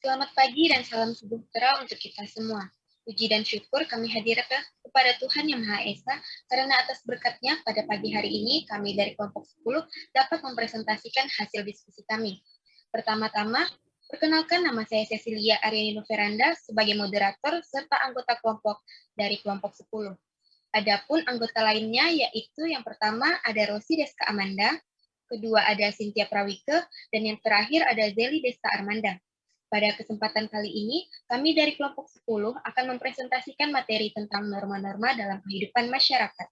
Selamat pagi dan salam sejahtera untuk kita semua. Puji dan syukur kami hadirkan kepada Tuhan Yang Maha Esa, karena atas berkat-Nya pada pagi hari ini kami dari kelompok 10 dapat mempresentasikan hasil diskusi kami. Pertama-tama, perkenalkan nama saya Cecilia Aryani Noveranda sebagai moderator serta anggota kelompok dari kelompok 10. Adapun anggota lainnya yaitu yang pertama ada Rosi Deska Amanda, kedua ada Cynthia Prawike, dan yang terakhir ada Zeli Desta Armanda. Pada kesempatan kali ini, kami dari kelompok 10 akan mempresentasikan materi tentang norma-norma dalam kehidupan masyarakat.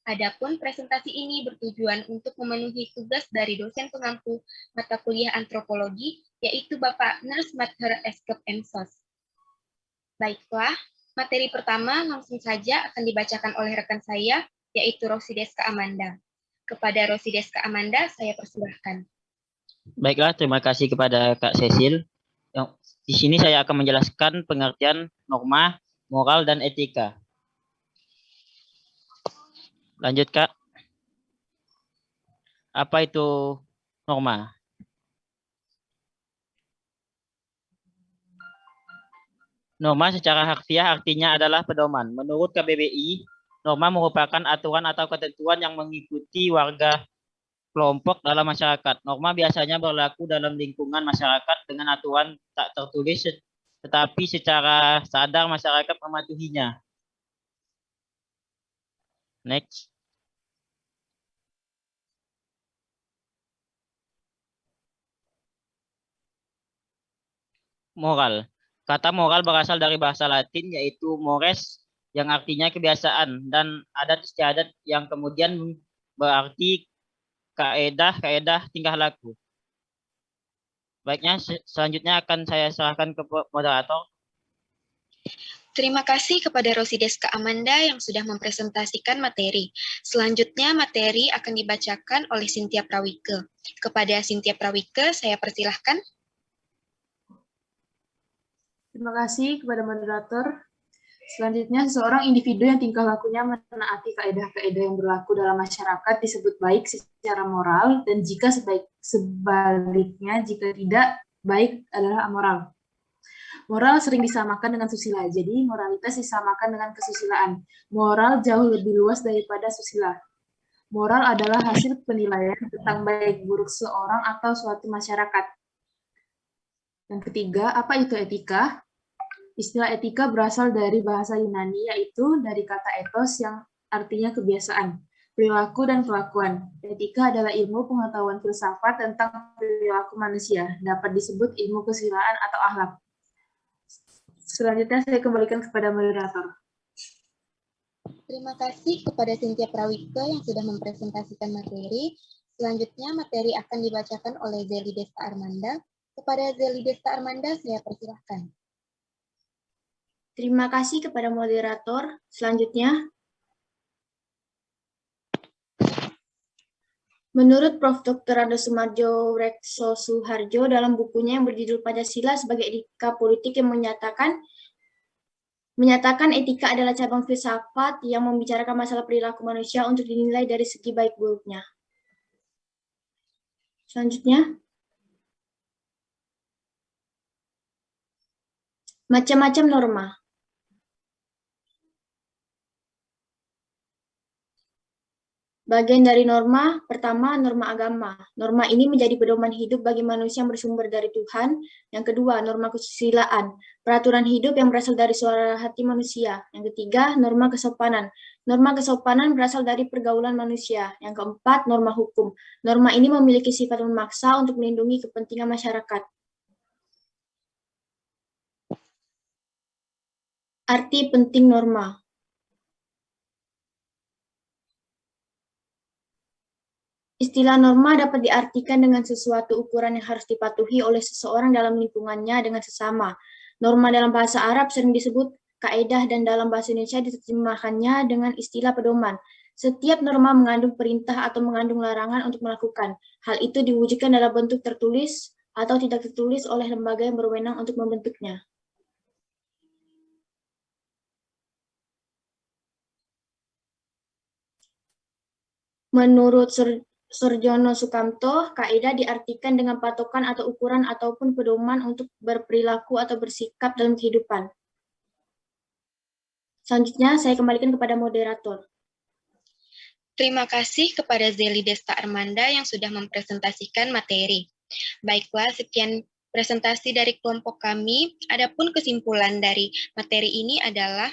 Adapun presentasi ini bertujuan untuk memenuhi tugas dari dosen pengampu mata kuliah antropologi, yaitu Bapak Ners Madhar Eskep Emsos. Baiklah, materi pertama langsung saja akan dibacakan oleh rekan saya, yaitu Rosi Deska Amanda. Kepada Rosi Deska Amanda, saya persilahkan. Baiklah, terima kasih kepada Kak Cecil. Di sini saya akan menjelaskan pengertian norma, moral, dan etika. Lanjut, Kak. Apa itu norma? Norma secara harfiah artinya adalah pedoman. Menurut KBBI, norma merupakan aturan atau ketentuan yang mengikuti warga kelompok dalam masyarakat. Norma biasanya berlaku dalam lingkungan masyarakat dengan aturan tak tertulis, tetapi secara sadar masyarakat mematuhinya. Next. Moral. Kata moral berasal dari bahasa Latin yaitu mores yang artinya kebiasaan dan adat istiadat yang kemudian berarti kaedah tingkah laku. Baiknya selanjutnya akan saya serahkan ke moderator. Terima kasih kepada Rosi Deska Amanda yang sudah mempresentasikan materi. Selanjutnya materi akan dibacakan oleh Cynthia Prawike. Kepada Cynthia Prawike, saya persilahkan. Terima kasih kepada moderator. Selanjutnya, seseorang individu yang tingkah lakunya menaati kaedah-kaedah yang berlaku dalam masyarakat disebut baik secara moral, dan jika sebaliknya, jika tidak, baik adalah amoral. Moral sering disamakan dengan susila, jadi moralitas disamakan dengan kesusilaan. Moral jauh lebih luas daripada susila. Moral adalah hasil penilaian tentang baik buruk seorang atau suatu masyarakat. Yang ketiga, apa itu etika? Istilah etika berasal dari bahasa Yunani, yaitu dari kata ethos yang artinya kebiasaan, perilaku, dan kelakuan. Etika adalah ilmu pengetahuan filsafat tentang perilaku manusia, dapat disebut ilmu kesusilaan atau akhlak. Selanjutnya saya kembalikan kepada moderator. Terima kasih kepada Cynthia Prawike yang sudah mempresentasikan materi. Selanjutnya materi akan dibacakan oleh Zeli Desta Armanda. Kepada Zeli Desta Armanda, saya persilahkan. Terima kasih kepada moderator. Selanjutnya, menurut Prof. Dr. Ado Sumarjo Rekso Suharjo dalam bukunya yang berjudul Pancasila sebagai Etika Politik yang menyatakan etika adalah cabang filsafat yang membicarakan masalah perilaku manusia untuk dinilai dari segi baik buruknya. Selanjutnya, macam-macam norma. Bagian dari norma, pertama, norma agama. Norma ini menjadi pedoman hidup bagi manusia yang bersumber dari Tuhan. Yang kedua, norma kesusilaan. Peraturan hidup yang berasal dari suara hati manusia. Yang ketiga, norma kesopanan. Norma kesopanan berasal dari pergaulan manusia. Yang keempat, norma hukum. Norma ini memiliki sifat memaksa untuk melindungi kepentingan masyarakat. Arti penting norma. Istilah norma dapat diartikan dengan sesuatu ukuran yang harus dipatuhi oleh seseorang dalam lingkungannya dengan sesama. Norma dalam bahasa Arab sering disebut kaedah dan dalam bahasa Indonesia diterjemahkannya dengan istilah pedoman. Setiap norma mengandung perintah atau mengandung larangan untuk melakukan. Hal itu diwujudkan dalam bentuk tertulis atau tidak tertulis oleh lembaga yang berwenang untuk membentuknya. Menurut Surjono Sukamto, kaidah diartikan dengan patokan atau ukuran ataupun pedoman untuk berperilaku atau bersikap dalam kehidupan. Selanjutnya, saya kembalikan kepada moderator. Terima kasih kepada Zeli Desta Armanda yang sudah mempresentasikan materi. Baiklah, sekian presentasi dari kelompok kami. Adapun kesimpulan dari materi ini adalah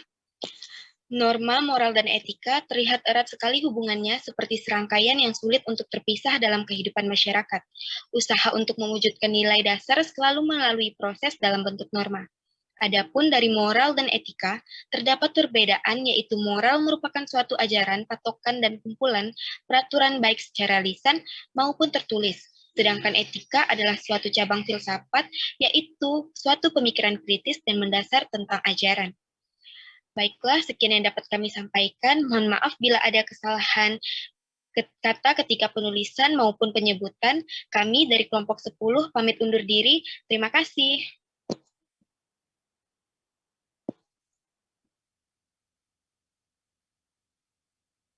norma, moral, dan etika terlihat erat sekali hubungannya seperti serangkaian yang sulit untuk terpisah dalam kehidupan masyarakat. Usaha untuk mewujudkan nilai dasar selalu melalui proses dalam bentuk norma. Adapun dari moral dan etika, terdapat perbedaan yaitu moral merupakan suatu ajaran, patokan, dan kumpulan peraturan baik secara lisan maupun tertulis. Sedangkan etika adalah suatu cabang filsafat, yaitu suatu pemikiran kritis dan mendasar tentang ajaran. Baiklah, sekian yang dapat kami sampaikan. Mohon maaf bila ada kesalahan kata ketika penulisan maupun penyebutan. Kami dari kelompok 10 pamit undur diri. Terima kasih.